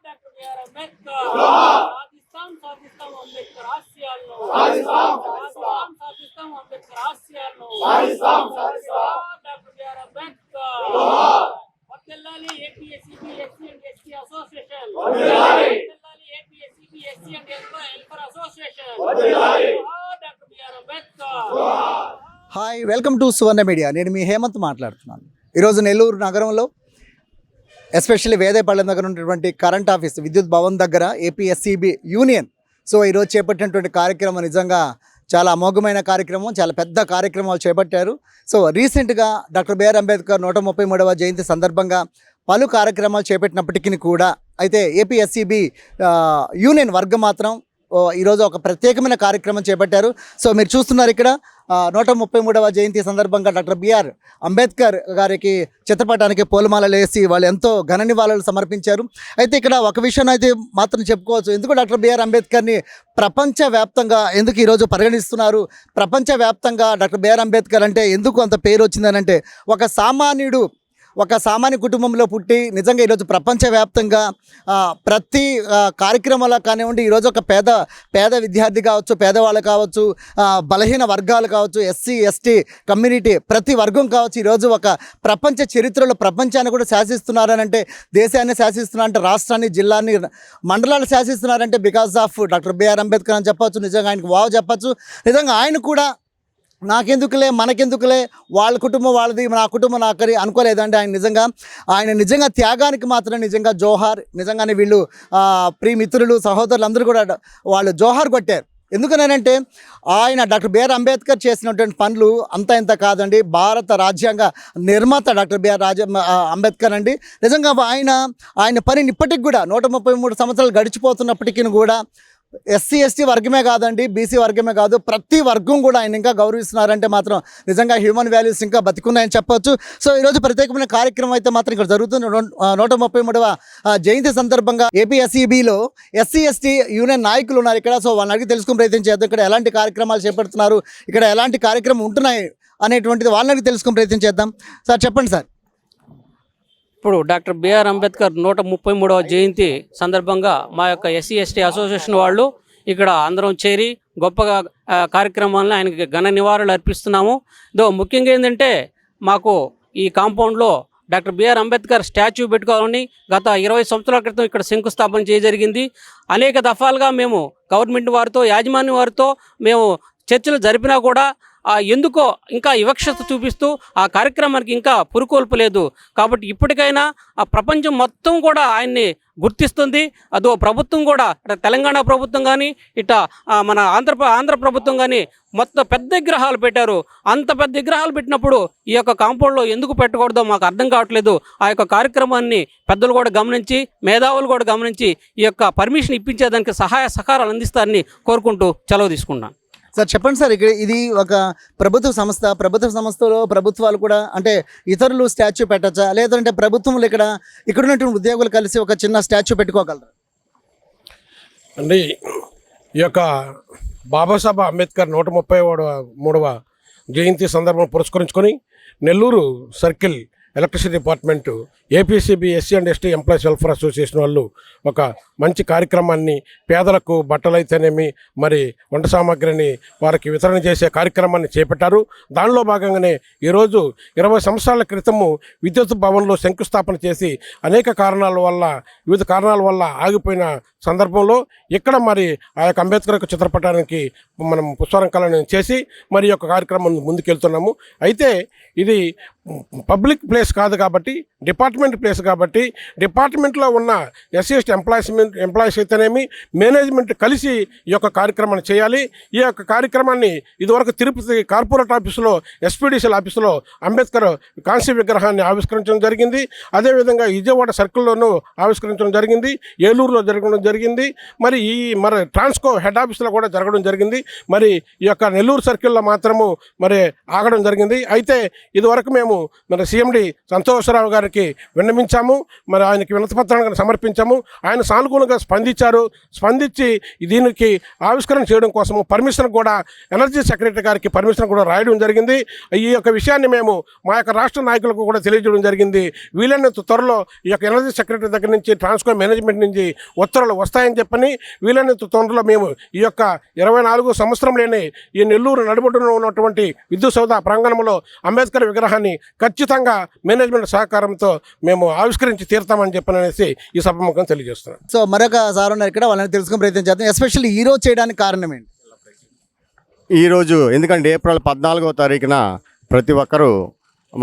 Doctor BR Ambedkar సాధిస్తాం అంబేద్కర్ ఆశయాలను సాధిస్తాం అంబేద్కర్ ఆశయాలను డాక్టర్ బిఆర్ అంబేద్కర్ వర్ధిల్లాలి APSCB SC and ST association వర్ధిల్లాలి APSCB SC and welfare association doctor BR Ambedkar. Hi, welcome to Suvarna media. నేను మీ హేమంత్ మాట్లాడుతున్నాను. ఈరోజు నెల్లూరు నగరంలో ఎస్పెషల్లీ వేదేపల్లెం దగ్గర ఉన్నటువంటి కరెంట్ ఆఫీస్ విద్యుత్ భవన్ దగ్గర ఏపీఎస్సీబీ యూనియన్ ఈరోజు చేపట్టినటువంటి కార్యక్రమం నిజంగా చాలా అమోఘమైన కార్యక్రమం, చాలా పెద్ద కార్యక్రమాలు చేపట్టారు. రీసెంట్గా డాక్టర్ బిఆర్ అంబేద్కర్ 133వ జయంతి సందర్భంగా పలు కార్యక్రమాలు చేపట్టినప్పటికీ కూడా అయితే ఏపీఎస్సీబీ యూనియన్ వర్గం మాత్రం ఈరోజు ఒక ప్రత్యేకమైన కార్యక్రమం చేపట్టారు. మీరు చూస్తున్నారు ఇక్కడ 133వ జయంతి సందర్భంగా డాక్టర్ బిఆర్ అంబేద్కర్ గారికి చిత్రపటానికి పూలమాలలు వేసి వాళ్ళు ఎంతో ఘన నివాళులు సమర్పించారు. అయితే ఇక్కడ ఒక విషయం అయితే మాత్రం చెప్పుకోవచ్చు. ఎందుకు డాక్టర్ బిఆర్ అంబేద్కర్ని ప్రపంచవ్యాప్తంగా ఎందుకు ఈరోజు పరిగణిస్తున్నారు, ప్రపంచవ్యాప్తంగా డాక్టర్ బిఆర్ అంబేద్కర్ అంటే ఎందుకు అంత పేరు వచ్చిందని అంటే ఒక సామాన్య కుటుంబంలో పుట్టి నిజంగా ఈరోజు ప్రపంచవ్యాప్తంగా ప్రతి కార్యక్రమాలు కానివ్వండి, ఈరోజు ఒక పేద విద్యార్థి కావచ్చు, పేదవాళ్ళు కావచ్చు, బలహీన వర్గాలు కావచ్చు, ఎస్సీ ఎస్టీ కమ్యూనిటీ ప్రతి వర్గం కావచ్చు, ఈరోజు ఒక ప్రపంచ చరిత్రలో ప్రపంచాన్ని కూడా శాసిస్తున్నారనంటే, దేశాన్ని శాసిస్తున్నారంటే, రాష్ట్రాన్ని, జిల్లాని, మండలాలు శాసిస్తున్నారంటే because of doctor BR Ambedkar అని చెప్పచ్చు. నిజంగా ఆయనకు వావ్ చెప్పచ్చు. నిజంగా ఆయన కూడా నాకెందుకులే, మనకెందుకులే, వాళ్ళ కుటుంబం వాళ్ళది, నా కుటుంబం నాకని అనుకోలేదండి. ఆయన నిజంగా త్యాగానికి మాత్రం నిజంగా జోహార్. నిజంగానే వీళ్ళు ప్రియమిత్రులు, సహోదరులు అందరూ కూడా వాళ్ళు జోహార్ కొట్టారు. ఎందుకనంటే ఆయన డాక్టర్ బిఆర్ అంబేద్కర్ చేసినటువంటి పనులు అంత ఇంత కాదండి. భారత రాజ్యాంగ నిర్మాత డాక్టర్ బిఆర్ అంబేద్కర్ అండి. నిజంగా ఆయన పనిని ఇప్పటికి కూడా 133 సంవత్సరాలు గడిచిపోతున్నప్పటికీ కూడా ఎస్సీ ఎస్టీ వర్గమే కాదండి, బీసీ వర్గమే కాదు, ప్రతి వర్గం కూడా ఆయన ఇంకా గౌరవిస్తున్నారంటే మాత్రం నిజంగా హ్యూమన్ వాల్యూస్ ఇంకా బతికున్నాయని చెప్పొచ్చు. ఈరోజు ప్రత్యేకమైన కార్యక్రమం అయితే మాత్రం ఇక్కడ జరుగుతుంది. 133వ జయంతి సందర్భంగా ఏపీఎస్సీబీలో ఎస్సీ ఎస్టీ యూనియన్ నాయకులు ఉన్నారు ఇక్కడ. వాళ్ళని అడిగి తెలుసుకుని ప్రయత్నం చేద్దాం. ఇక్కడ ఎలాంటి కార్యక్రమాలు చేపడుతున్నారు, ఇక్కడ ఎలాంటి కార్యక్రమం ఉంటున్నాయి అనేటువంటిది వాళ్ళని అడిగి తెలుసుకుని ప్రయత్నం చేద్దాం. సార్ చెప్పండి సార్. ఇప్పుడు డాక్టర్ బిఆర్ అంబేద్కర్ 133వ జయంతి సందర్భంగా మా యొక్క ఎస్సీ ఎస్టీ అసోసియేషన్ వాళ్ళు ఇక్కడ అందరం చేరి గొప్పగా కార్యక్రమాలను ఆయనకి ఘన నివాళులు అర్పిస్తున్నాము. ముఖ్యంగా ఏంటంటే మాకు ఈ కాంపౌండ్లో డాక్టర్ బిఆర్ అంబేద్కర్ స్టాచ్యూ పెట్టుకోవాలని గత 20 సంవత్సరాల క్రితం ఇక్కడ శంకుస్థాపన జరిగింది. అనేక దఫాలుగా మేము గవర్నమెంట్ వారితో, యాజమాన్యం వారితో మేము చర్చలు జరిపినా కూడా ఎందుకో ఇంకా వివక్షత చూపిస్తూ ఆ కార్యక్రమానికి ఇంకా పురుకొల్పలేదు. కాబట్టి ఇప్పటికైనా ఆ ప్రపంచం మొత్తం కూడా ఆయన్ని గుర్తిస్తుంది. అదో ప్రభుత్వం కూడా, తెలంగాణ ప్రభుత్వం కానీ, మన ఆంధ్ర ప్రభుత్వం కానీ మొత్తం పెద్ద విగ్రహాలు పెట్టారు. అంత పెద్ద విగ్రహాలు పెట్టినప్పుడు ఈ యొక్క కాంపౌండ్లో ఎందుకు పెట్టకూడదో మాకు అర్థం కావట్లేదు. ఆ యొక్క కార్యక్రమాన్ని పెద్దలు కూడా గమనించి, మేధావులు కూడా గమనించి ఈ యొక్క పర్మిషన్ ఇప్పించేదానికి సహాయ సహకారాలు అందిస్తారని కోరుకుంటూ సెలవు తీసుకున్నాను. సార్ చెప్పండి సార్, ఇక్కడ ఇది ఒక ప్రభుత్వ సంస్థలో ప్రభుత్వాలు కూడా అంటే ఇతరులు స్టాచ్యూ పెట్టచ్చా, లేదంటే ప్రభుత్వంలో ఇక్కడ ఉన్నటువంటి ఉద్యోగులు కలిసి ఒక చిన్న స్టాచ్యూ పెట్టుకోగలరు అండి? ఈ యొక్క బాబాసాహెబ్ అంబేద్కర్ 133వ జయంతి సందర్భం పురస్కరించుకొని Nellore circle electricity department, APCB SC and ST employees welfare association వాళ్ళు ఒక మంచి కార్యక్రమాన్ని, పేదలకు బట్టలు అయితేనేమి మరి వంట సామాగ్రిని వారికి వితరణ చేసే కార్యక్రమాన్ని చేపట్టారు. దానిలో భాగంగానే ఈరోజు 20 సంవత్సరాల క్రితము విద్యుత్ భవన్లో శంకుస్థాపన చేసి వివిధ కారణాల వల్ల ఆగిపోయిన సందర్భంలో ఇక్కడ మరి ఆ యొక్క అంబేద్కర్ యొక్క చిత్రపటానికి మనం పుష్పాలంకరణ చేసి మరి యొక్క కార్యక్రమం ముందుకెళ్తున్నాము. అయితే ఇది పబ్లిక్ ప్లేస్ కాదు కాబట్టి, డిపార్ట్మెంట్ ప్లేస్ కాబట్టి, డిపార్ట్మెంట్లో ఉన్న ఎస్సీ ఎస్టీ ఎంప్లాయీస్ అయితేనేమి, మేనేజ్మెంట్ కలిసి ఈ యొక్క కార్యక్రమాన్ని చేయాలి. ఈ యొక్క కార్యక్రమాన్ని ఇదివరకు తిరుపతి కార్పొరేట్ ఆఫీసులో, ఎస్పీడీసీల ఆఫీసులో అంబేద్కర్ కాంస్య విగ్రహాన్ని ఆవిష్కరించడం జరిగింది. అదేవిధంగా విజయవాడ సర్కిల్లోనూ ఆవిష్కరించడం జరిగింది, ఏలూరులో జరగడం జరిగింది, మరి ట్రాన్స్కో హెడ్ ఆఫీసులో కూడా జరగడం జరిగింది. మరి ఈ యొక్క నెల్లూరు సర్కిల్లో మాత్రము మరి ఆగడం జరిగింది. అయితే ఇదివరకు మేము మరి సీఎండి సంతోషరావు గారికి విన్నవించాము, మరి ఆయనకి వినతిపత్రాన్ని సమర్పించాము. ఆయన సానుకూల సానుకూలంగా స్పందించి దీనికి ఆవిష్కరణ చేయడం కోసము పర్మిషన్ కూడా ఎనర్జీ సెక్రటరీ గారికి పర్మిషన్ కూడా రాయడం జరిగింది. ఈ యొక్క విషయాన్ని మేము మా యొక్క రాష్ట్ర నాయకులకు కూడా తెలియజేయడం జరిగింది. వీలైనంత త్వరలో ఈ యొక్క ఎనర్జీ సెక్రటరీ దగ్గర నుంచి ట్రాన్స్కో మేనేజ్మెంట్ నుంచి ఉత్తర్వులు వస్తాయని చెప్పని వీలైనంత తొందరలో మేము ఈ యొక్క 24 సంవత్సరంలోనే ఈ నెల్లూరు నడుబొడ్డున ఉన్నటువంటి విద్యుత్ సౌధ ప్రాంగణంలో అంబేద్కర్ విగ్రహాన్ని ఖచ్చితంగా మేనేజ్మెంట్ సహకారంతో మేము ఆవిష్కరించి తీరుతామని చెప్పనేసి ఈ సభముఖం తెలియజేస్తున్నాం. సో మరొక సార్ ఉన్నారు ఇక్కడ, వాళ్ళని తెలుసుకునే ప్రయత్నం చేద్దాం. ఎస్పెషల్లీ ఈ రోజు చేయడానికి కారణం ఏంటి? ఈరోజు ఎందుకంటే ఏప్రిల్ 14వ తారీఖున ప్రతి ఒక్కరూ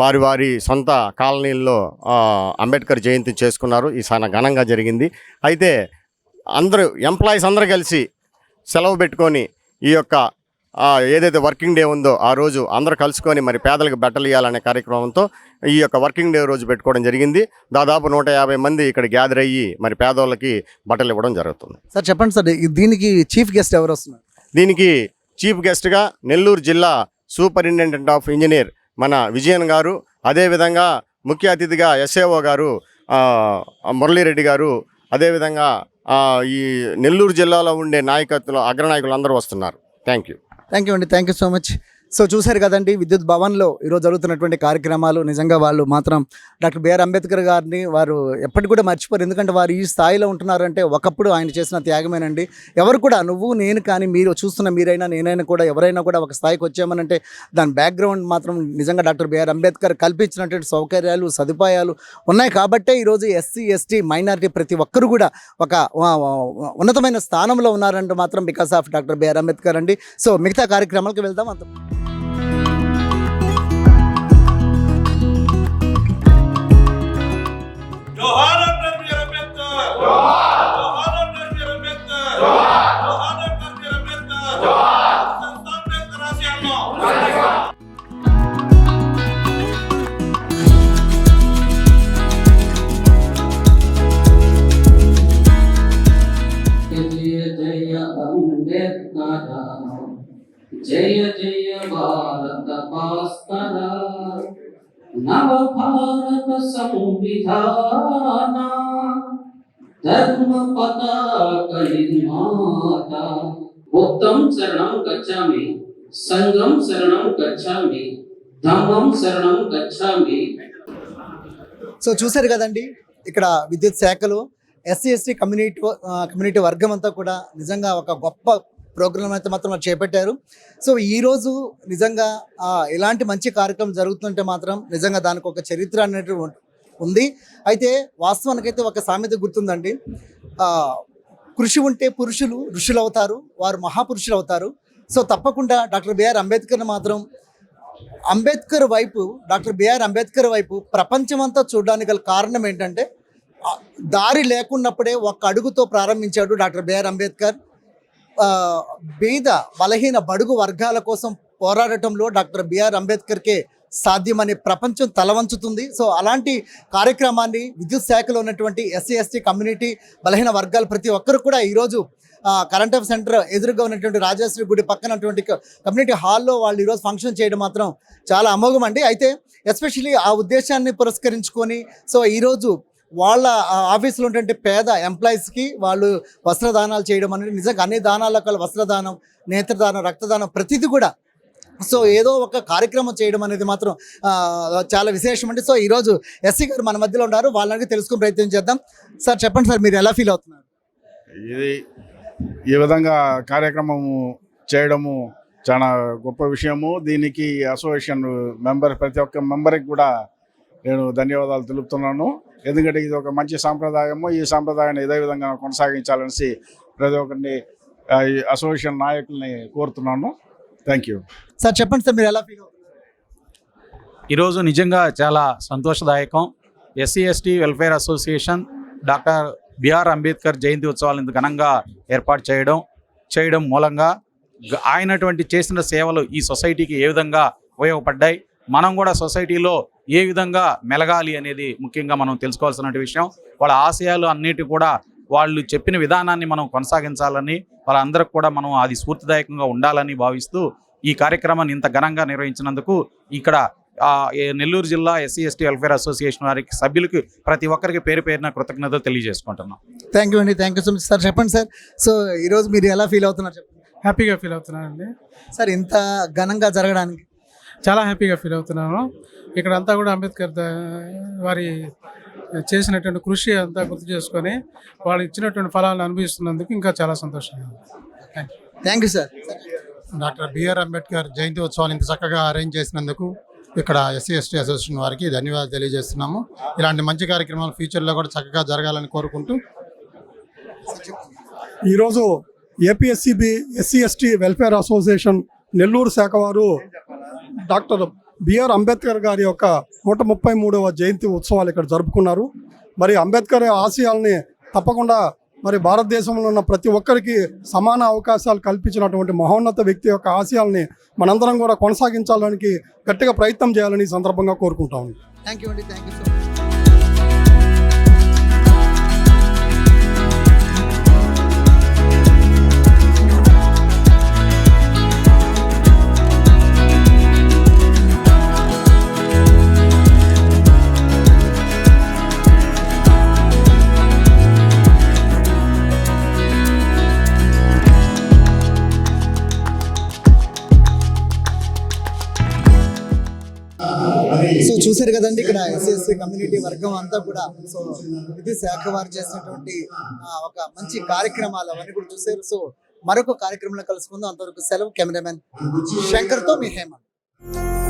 వారి వారి సొంత కాలనీల్లో అంబేద్కర్ జయంతి చేసుకున్నారు. ఈ చాలా ఘనంగా జరిగింది. అయితే అందరూ ఎంప్లాయీస్ అందరూ కలిసి సెలవు పెట్టుకొని ఈ యొక్క ఏదైతే వర్కింగ్ డే ఉందో ఆ రోజు అందరూ కలుసుకొని మరి పేదలకు బట్టలు ఇవ్వాలనే కార్యక్రమంతో ఈ యొక్క వర్కింగ్ డే రోజు పెట్టుకోవడం జరిగింది. దాదాపు 150 మంది ఇక్కడ గ్యాదర్ అయ్యి మరి పేదోళ్ళకి బట్టలు ఇవ్వడం జరుగుతుంది. సార్ చెప్పండి సార్, దీనికి చీఫ్ గెస్ట్ ఎవరు వస్తున్నారు? దీనికి చీఫ్ గెస్ట్గా నెల్లూరు జిల్లా సూపరింటెండెంట్ ఆఫ్ ఇంజనీర్ మన విజయన్ గారు, అదేవిధంగా ముఖ్య అతిథిగా ఎస్ఏఓ గారు మురళీరెడ్డి గారు, అదేవిధంగా ఈ నెల్లూరు జిల్లాలో ఉండే నాయకత్వం అగ్రనాయకులు అందరూ వస్తున్నారు. థ్యాంక్ యూ అండి, thank you so much. So చూశారు కదండి విద్యుత్ భవన్లో ఈరోజు జరుగుతున్నటువంటి కార్యక్రమాలు. నిజంగా వాళ్ళు మాత్రం డాక్టర్ బిఆర్ అంబేద్కర్ గారిని వారు ఎప్పటికి కూడా మర్చిపోరు. ఎందుకంటే వారు ఈ స్థాయిలో ఉంటున్నారంటే ఒకప్పుడు ఆయన చేసిన త్యాగమేనండి. ఎవరు కూడా నువ్వు నేను కానీ మీరు చూస్తున్న మీరైనా నేనైనా కూడా ఎవరైనా కూడా ఒక స్థాయికి వచ్చామనంటే దాని బ్యాక్గ్రౌండ్ మాత్రం నిజంగా డాక్టర్ బిఆర్ అంబేద్కర్ కల్పించినటువంటి సౌకర్యాలు సదుపాయాలు ఉన్నాయి. కాబట్టే ఈరోజు ఎస్సీ ఎస్టీ మైనారిటీ ప్రతి ఒక్కరు కూడా ఒక ఉన్నతమైన స్థానంలో ఉన్నారంటే మాత్రం because of doctor BR Ambedkar అండి. సో మిగతా కార్యక్రమాలకు వెళ్దాం. అంత జయ జయ భారత భాస్కర నవ భారత సంవిధాన ధర్మ పతాక నిర్మాత బుద్ధం శరణం గచ్చామి, సంఘం శరణం గచ్చామి, ధమ్మం శరణం గచ్చామి. సో చూశారు కదండి ఇక్కడ విద్యుత్ శాఖలో ఎస్సీ ఎస్టీ కమ్యూనిటీ వర్గం అంతా కూడా నిజంగా ఒక గొప్ప ప్రోగ్రామ్ అయితే మాత్రం చేపట్టారు. సో ఈరోజు నిజంగా ఇలాంటి మంచి కార్యక్రమం జరుగుతుంటే మాత్రం నిజంగా దానికి ఒక చరిత్ర అనేది ఉంది. అయితే వాస్తవానికైతే ఒక సామెత గుర్తుందండి, కృషి ఉంటే పురుషులు ఋషులు అవుతారు, వారు మహాపురుషులు అవుతారు. సో తప్పకుండా డాక్టర్ బిఆర్ అంబేద్కర్ని మాత్రం డాక్టర్ బిఆర్ అంబేద్కర్ వైపు ప్రపంచమంతా చూడడానికి గల కారణం ఏంటంటే దారి లేకున్నప్పుడే ఒక అడుగుతో ప్రారంభించాడు డాక్టర్ బిఆర్ అంబేద్కర్. బీద బలహీన బడుగు వర్గాల కోసం పోరాడటంలో డాక్టర్ బిఆర్ అంబేద్కర్కే సాధ్యమని ప్రపంచం తలవంచుతుంది. సో అలాంటి కార్యక్రమాన్ని విద్యుత్ శాఖలో ఉన్నటువంటి ఎస్సీ ఎస్టీ కమ్యూనిటీ బలహీన వర్గాలు ప్రతి ఒక్కరు కూడా ఈరోజు కరెంట్ అఫ్ సెంటర్ ఎదురుగా ఉన్నటువంటి రాజేశ్వరి గుడి పక్కనటువంటి కమ్యూనిటీ హాల్లో వాళ్ళు ఈరోజు ఫంక్షన్ చేయడం మాత్రం చాలా అమోఘం అండి. అయితే ఎస్పెషల్లీ ఆ ఉద్దేశాన్ని పురస్కరించుకొని సో ఈరోజు వాళ్ళ ఆఫీసులో ఉన్నటువంటి పేద ఎంప్లాయీస్కి వాళ్ళు వస్త్రదానాలు చేయడం అనేది నిజంగా అన్ని దానాల కల వస్త్రదానం, నేత్రదానం, రక్తదానం ప్రతిదీ కూడా సో ఏదో ఒక కార్యక్రమం చేయడం అనేది మాత్రం చాలా విశేషం అండి. సో ఈరోజు ఎస్సీ గారు మన మధ్యలో ఉన్నారు, వాళ్ళని తెలుసుకునే ప్రయత్నం చేద్దాం. సార్ చెప్పండి సార్, మీరు ఎలా ఫీల్ అవుతున్నారు? ఇది ఈ విధంగా కార్యక్రమము చేయడము చాలా గొప్ప విషయము. దీనికి అసోసియేషన్ మెంబర్ ప్రతి ఒక్క మెంబర్కి కూడా నేను ధన్యవాదాలు తెలుపుతున్నాను. ఎందుకంటే ఇది ఒక మంచి సాంప్రదాయము. ఈ సాంప్రదాయాన్ని ఇదే విధంగా కొనసాగించాలనేసి ప్రతి ఒక్కరిని అసోసియేషన్ నాయకుల్ని కోరుతున్నాను. Thank you. సార్ చెప్పండి సార్, మీరు ఎలా ఫీల్ అవుతున్నారు? ఈరోజు నిజంగా చాలా సంతోషదాయకం. SC ST welfare association doctor BR Ambedkar జయంతి ఉత్సవాలను ఘనంగా ఏర్పాటు చేయడం మూలంగా ఆయనటువంటి చేసిన సేవలు ఈ సొసైటీకి ఏ విధంగా ఉపయోగపడ్డాయి, మనం కూడా సొసైటీలో ఏ విధంగా మెలగాలి అనేది ముఖ్యంగా మనం తెలుసుకోవాల్సిన విషయం. వాళ్ళ ఆశయాలు అన్నిటి కూడా వాళ్ళు చెప్పిన విధానాన్ని మనం కొనసాగించాలని, వాళ్ళందరికి కూడా మనం అది స్ఫూర్తిదాయకంగా ఉండాలని భావిస్తూ ఈ కార్యక్రమాన్ని ఇంత ఘనంగా నిర్వహించినందుకు ఇక్కడ నెల్లూరు జిల్లా ఎస్సీ ఎస్టీ వెల్ఫేర్ అసోసియేషన్ వారికి సభ్యులకి ప్రతి ఒక్కరికి పేరు పేరున కృతజ్ఞతలు తెలియజేసుకుంటున్నాం. థ్యాంక్ యూ అండి, thank you so much sir. చెప్పండి సార్, సో ఈరోజు మీరు ఎలా ఫీల్ అవుతున్నారు చెప్పండి హ్యాపీగా ఫీల్ అవుతున్నానండి. సార్. ఇంత ఘనంగా జరగడానికి చాలా హ్యాపీగా ఫీల్ అవుతున్నాను. ఇక్కడ అంతా కూడా అంబేద్కర్ వారి చేసినటువంటి కృషి అంతా గుర్తు చేసుకొని వాళ్ళు ఇచ్చినటువంటి ఫలాలను అనుభవిస్తున్నందుకు ఇంకా చాలా సంతోషంగా ఉంది. Thank you sir. Doctor BR Ambedkar జయంతి ఉత్సవాలు ఇంత చక్కగా అరేంజ్ చేసినందుకు ఇక్కడ ఎస్సీ ఎస్టీ అసోసియేషన్ వారికి ధన్యవాదాలు తెలియజేస్తున్నాము. ఇలాంటి మంచి కార్యక్రమాలు ఫ్యూచర్లో కూడా చక్కగా జరగాలని కోరుకుంటూ ఈరోజు APSCB SC ST welfare association Nellore శాఖ వారు డాక్టర్ బిఆర్ అంబేద్కర్ గారి యొక్క 133వ జయంతి ఉత్సవాలు ఇక్కడ జరుపుకున్నారు. మరి అంబేద్కర్ ఆశయాల్ని తప్పకుండా మరి భారతదేశంలో ఉన్న ప్రతి ఒక్కరికి సమాన అవకాశాలు కల్పించినటువంటి మహోన్నత వ్యక్తి యొక్క ఆశయాల్ని మనందరం కూడా కొనసాగించాలని గట్టిగా ప్రయత్నం చేయాలని ఈ సందర్భంగా కోరుకుంటాము. థ్యాంక్ యూ అండి, thank you so much. So చూసారు కదండి, ఇక్కడ ఎస్సీ కమ్యూనిటీ వర్గం అంతా కూడా సో విద్యుత్ శాఖ వారు చేసినటువంటి ఒక మంచి కార్యక్రమాలు అవన్నీ కూడా చూసారు. సో మరొక కార్యక్రమంలో కలుసుకుందాం. అంతవరకు సెలవు. కెమెరామెన్ శంకర్తో మీ హేమంత్.